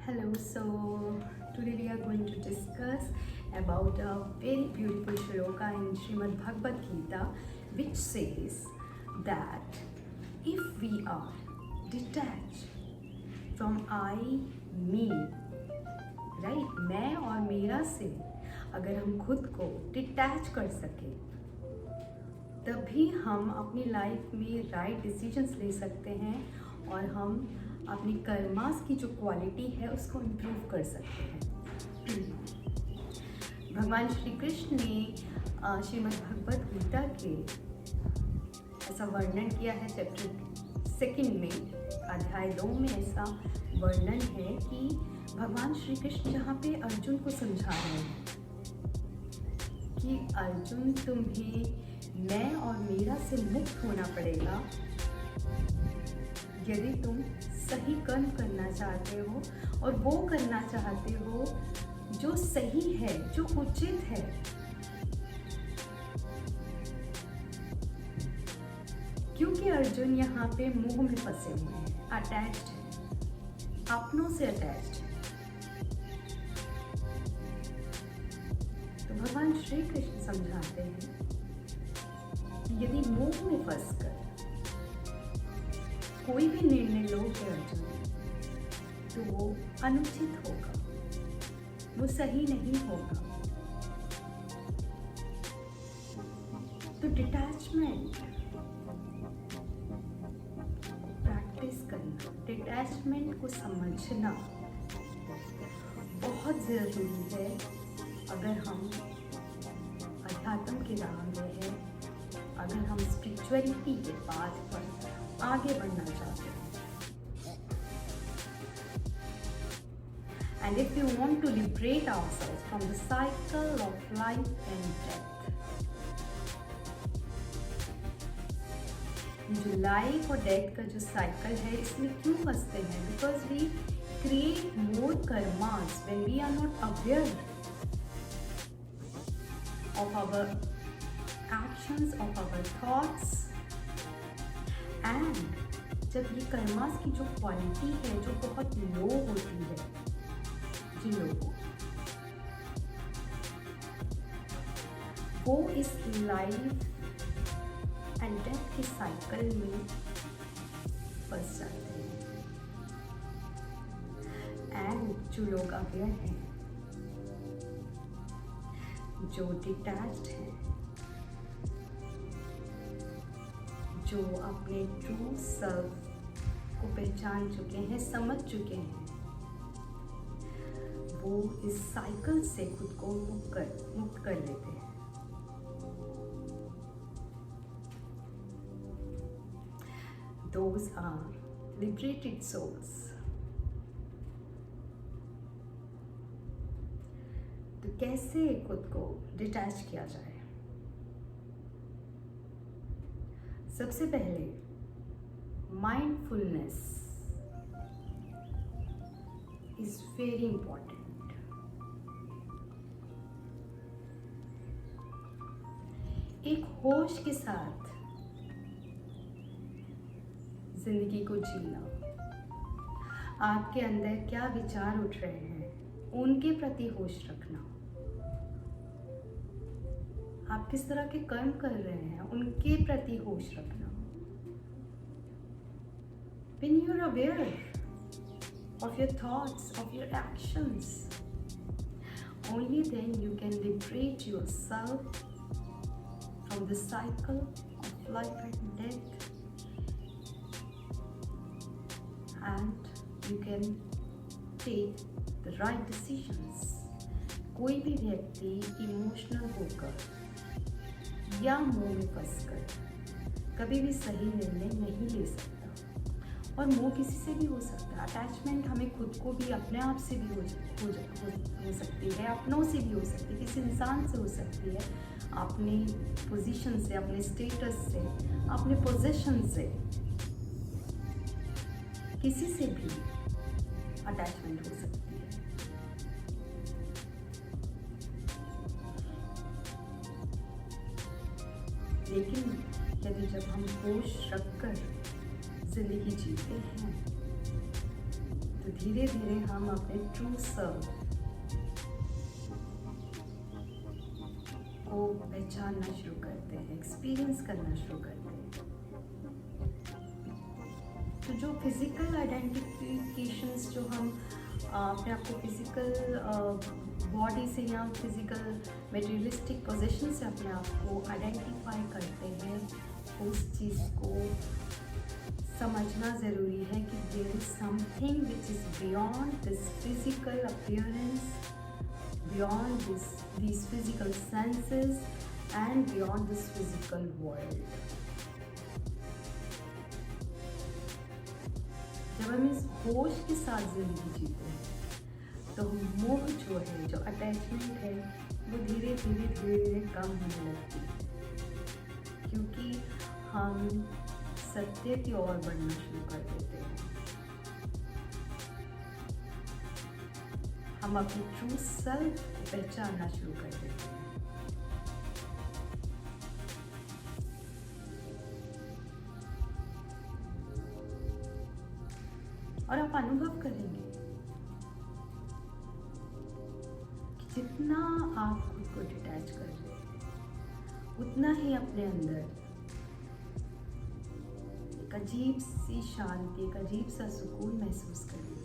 Hello, so today we are going to discuss about a very beautiful shloka in Srimad Bhagavad Gita, which says that if we are detached from I, me, right, मैं और मेरा से अगर हम खुद को detach कर सके तभी हम अपनी लाइफ में राइट डिसीजंस ले सकते हैं और हम अपनी कर्मास की जो क्वालिटी है उसको इम्प्रूव कर सकते हैं। भगवान श्री कृष्ण ने श्रीमद् भगवद गीता के ऐसा वर्णन किया है चैप्टर 2 में, अध्याय 2 में ऐसा वर्णन है कि भगवान श्री कृष्ण जहाँ पे अर्जुन को समझा रहे हैं कि अर्जुन तुम्हें मैं और मेरा से मुक्त होना पड़ेगा यदि तुम सही कर्म करना चाहते हो और वो करना चाहते हो जो सही है, जो उचित है। क्योंकि अर्जुन यहाँ पे मोह में फंसे हुए हैं, अटैच्ड है, अपनों से अटैच्ड है। तो भगवान श्री कृष्ण समझाते हैं कि यदि मोह में फंसकर कोई भी निर्णय लोगे अर्जुन तो वो अनुचित होगा, वो सही नहीं होगा। तो डिटैचमेंट प्रैक्टिस करना, डिटैचमेंट को समझना बहुत ज़रूरी है अगर हम अध्यात्म की राह में हैं, अगर हम स्पिरिचुअलिटी के पाथ पर आगे बढ़ना चाहते हैं। And if we want to liberate ourselves from the cycle of life and death, जो लाइफ और डेथ का जो साइकिल है इसमें क्यों फंसते हैं? Because we create more karmas when we are not aware of our actions, of our thoughts. And जब ये कर्मास की जो क्वालिटी है जो बहुत लो होती है जिन लोगों, वो इस लाइफ एंड डेथ के साइकिल में फंस जाते हैं। एंड जो लोग अवेयर हैं, जो डिटैच्ड हैं, जो अपने ट्रू सेल्फ को पहचान चुके हैं, समझ चुके हैं, वो इस साइकिल से खुद को मुक्त कर लेते हैं। Those are liberated souls. तो कैसे खुद को डिटैच किया जाए? सबसे पहले माइंडफुलनेस इज वेरी इंपॉर्टेंट। एक होश के साथ जिंदगी को जीना, आपके अंदर क्या विचार उठ रहे हैं उनके प्रति होश रखना, आप किस तरह के कर्म कर रहे हैं उनके प्रति होश रखना। When you are aware of your thoughts, of your actions, only then you can liberate yourself from the cycle of life and death, and you can take the right decisions. कोई भी व्यक्ति इमोशनल होकर या मोह में फंसकर कभी भी सही निर्णय नहीं ले सकता। और मोह किसी से भी हो सकता है, अटैचमेंट हमें खुद को भी, अपने आप से भी हो सकती है, अपनों से भी हो सकती है, किसी इंसान से हो सकती है, अपनी पोजीशन से, अपने स्टेटस से, अपने पोजीशन से, किसी से भी अटैचमेंट हो सकती है। लेकिन यदि जब हम होश रखकर जिंदगी जीते हैं तो धीरे धीरे हम अपने ट्रू सेल्फ को पहचानना शुरू करते हैं, एक्सपीरियंस करना शुरू करते हैं। तो जो फिजिकल आइडेंटिफिकेशंस जो हम अपने आप को फिजिकल बॉडी से या फिजिकल मटेरियलिस्टिक पोजीशन से अपने आप को आइडेंटिफाई करते हैं, उस चीज़ को समझना ज़रूरी है कि there is something which is beyond this physical appearance, beyond these physical senses and beyond this physical world. जब हम इस होश के साथ जिंदगी जीते हैं तो मोह जो है, जो अटैचमेंट है, वो धीरे धीरे कम होने लगती है, क्योंकि हम सत्य की ओर बढ़ना शुरू कर देते हैं। हम अपनी ट्रू सेल्फ पहचानना शुरू कर देते हैं। और आप अनुभव करेंगे कि जितना आप खुद को डिटैच कर रहे हैं, उतना ही अपने अंदर एक अजीब सी शांति, एक अजीब सा सुकून महसूस करेंगे।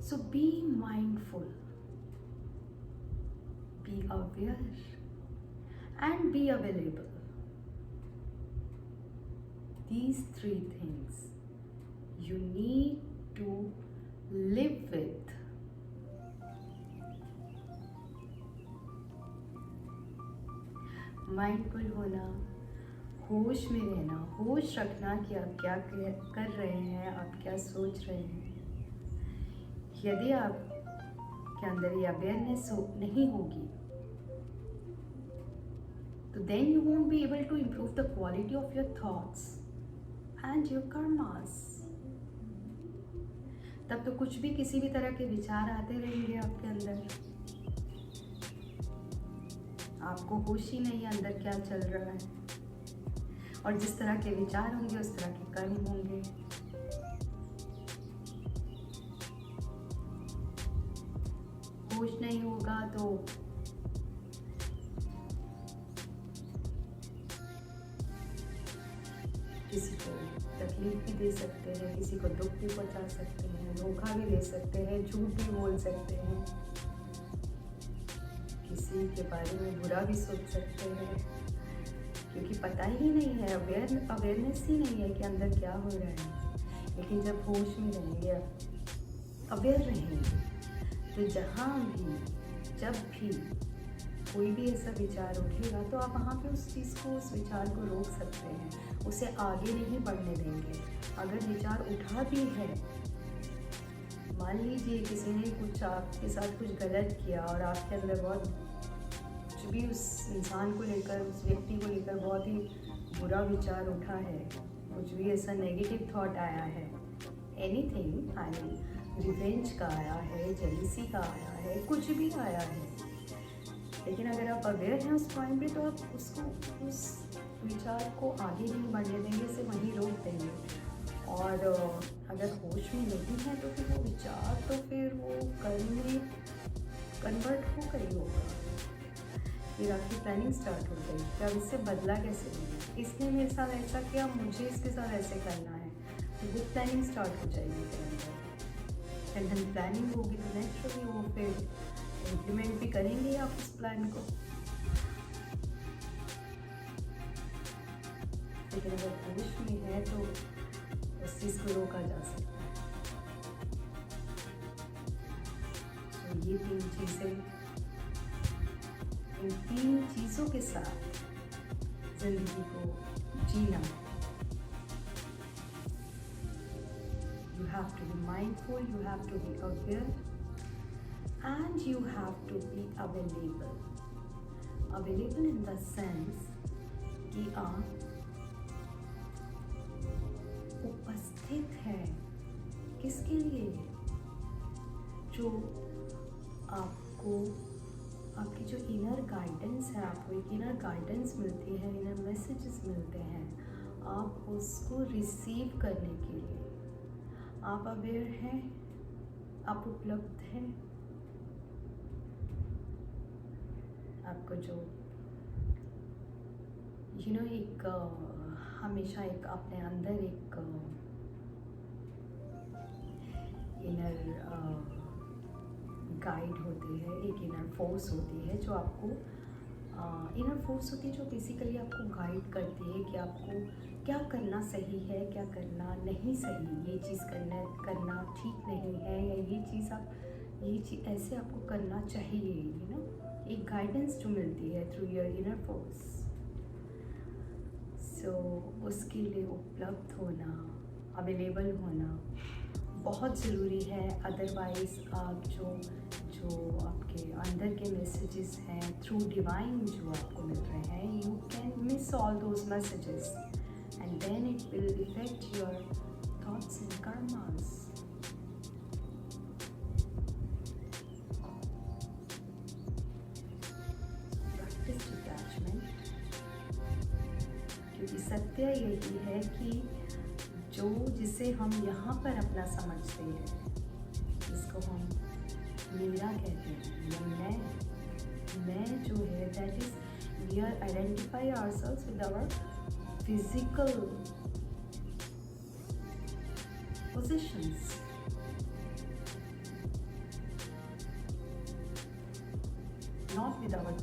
So be mindful, be aware, and be available. These three things you need to live with. Mindful होना, होश में रहना, होश रखना कि आप क्या कर रहे हैं, आप क्या सोच रहे हैं। यदि आप के अंदर ये अवेयरनेस नहीं होगी तो then you won't be able to improve the quality of your thoughts and your karmas. तब तो कुछ भी, किसी भी तरह के विचार आते रहेंगे आपके अंदर, आपको होश ही नहीं अंदर क्या चल रहा है, और जिस तरह के विचार होंगे उस तरह के कर्म होंगे। होश नहीं होगा तो किसी को तकलीफ भी दे सकते हैं, किसी को दुख भी पहुंचा सकते हैं, धोखा भी दे सकते हैं, झूठ भी बोल सकते हैं, किसी के बारे में बुरा भी सोच सकते हैं, क्योंकि पता ही नहीं है, अवेयरनेस ही नहीं है कि अंदर क्या हो रहा है। लेकिन जब होश में रहेंगे, अवेयर रहेंगे, तो जहाँ भी, जब भी कोई भी ऐसा विचार उठेगा तो आप वहाँ पे उस चीज़ को, उस विचार को रोक सकते हैं, उसे आगे नहीं बढ़ने देंगे। अगर विचार उठा भी है, मान लीजिए किसी ने कुछ आपके साथ कुछ गलत किया और आपके अंदर बहुत कुछ भी उस इंसान को लेकर, उस व्यक्ति को लेकर बहुत ही बुरा विचार उठा है, कुछ भी ऐसा नेगेटिव थॉट आया है, एनीथिंग, आई मीन रिवेंज का आया है, जेलिसी का आया है, कुछ भी आया है, लेकिन अगर आप अवेयर हैं उस पॉइंट पे तो आप उसको, उस विचार को आगे नहीं बढ़ने देंगे, इसे वहीं रोक देंगे। और अगर होश में नहीं है तो फिर वो विचार तो फिर वो कर्म में कन्वर्ट होगा ही होगा। फिर आपकी प्लानिंग स्टार्ट हो गई कि अब इससे बदला कैसे लेंगे, इसने मेरे साथ ऐसा किया, मुझे इसके साथ ऐसे करना है, तो वो प्लानिंग स्टार्ट हो जाएगी फिर अंदर। एंड प्लानिंग होगी तो नेचुरली वो फिर इम्प्लीमेंट भी करेंगे आप उस प्लान को। लेकिन अगर होश में है तो उस चीज़ को रोका जा सकता है। तो ये तीन चीज़ें, इन तीन चीज़ों के साथ जिंदगी को जीना। You have to be mindful, you have to be aware, and you have to be available. Available in the sense कि आप उपस्थित हैं। किसके लिए? जो आपको, आपकी जो इनर गाइडेंस है, आपको एक इनर गाइडेंस मिलती है, इनर मैसेजेस मिलते हैं, आप उसको रिसीव करने के लिए आप अवेयर हैं, आप उपलब्ध हैं। आपको जो एक हमेशा एक अपने अंदर एक इनर गाइड होती है, एक इनर फोर्स होती है जो आपको इनर फोर्स होती है जो बेसिकली आपको गाइड करती है कि आपको क्या करना सही है, क्या करना नहीं सही, ये चीज़ करना ठीक नहीं है, या ये चीज़ ऐसे आपको करना चाहिए, एक गाइडेंस जो मिलती है थ्रू योर इनर फोर्स। सो उसके लिए उपलब्ध होना, अवेलेबल होना बहुत ज़रूरी है। अदरवाइज़ आप जो आपके अंदर के मैसेजेस हैं थ्रू डिवाइन जो आपको मिल रहे हैं, you can miss all those messages and then it will affect your thoughts and karmas. Practice detachment, क्योंकि सत्य यही है कि जिसे हम यहाँ पर अपना समझते हैं, जिसको हम मेरा कहते हैं या मैं जो है, that is we are identify ourselves with our physical positions. Not with our